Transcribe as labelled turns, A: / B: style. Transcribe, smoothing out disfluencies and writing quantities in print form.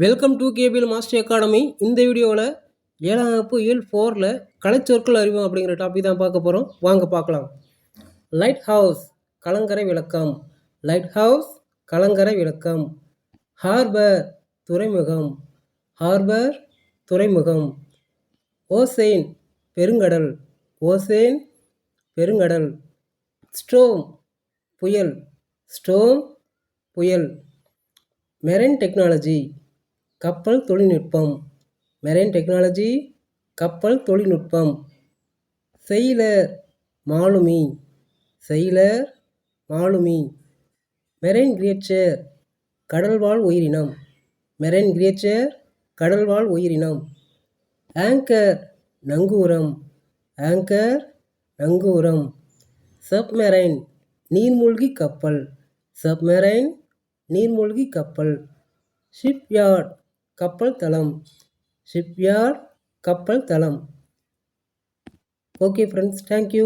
A: Welcome to KPL master academy. இந்த வீடியோவில் 7ஆம் வகுப்பு இயல் 4ல் கலைச்சொற்கள் அறிவோம் அப்படிங்கிற டாபிக் தான் பார்க்க போகிறோம். வாங்க பார்க்கலாம். லைட் ஹவுஸ் கலங்கரை விளக்கம். லைட் ஹவுஸ் கலங்கரை விளக்கம். ஹார்பர் துறைமுகம். ஹார்பர் துறைமுகம். ஓசேன் பெருங்கடல். ஓசேன் பெருங்கடல். ஸ்டோம் புயல். ஸ்டோம் புயல். மெரைன் டெக்னாலஜி கப்பல் தொழில்நுட்பம். மெரைன் டெக்னாலஜி கப்பல் தொழில்நுட்பம். செயிலர் மாலுமி. செயிலர் மாலுமி. மெரைன் கிரியேச்சர் கடல்வாழ் உயிரினம். மெரைன் கிரியேச்சர் கடல்வாழ் உயிரினம். ஆங்கர் நங்கூரம். ஆங்கர் நங்கூரம். சப்மெரைன் நீர்மூழ்கி கப்பல். சப்மெரைன் நீர்மூழ்கி கப்பல். ஷிப்யார்ட் கப்பல் தளம். ஷிப்யார்ட் கப்பல் தளம். Okay friends, thank you.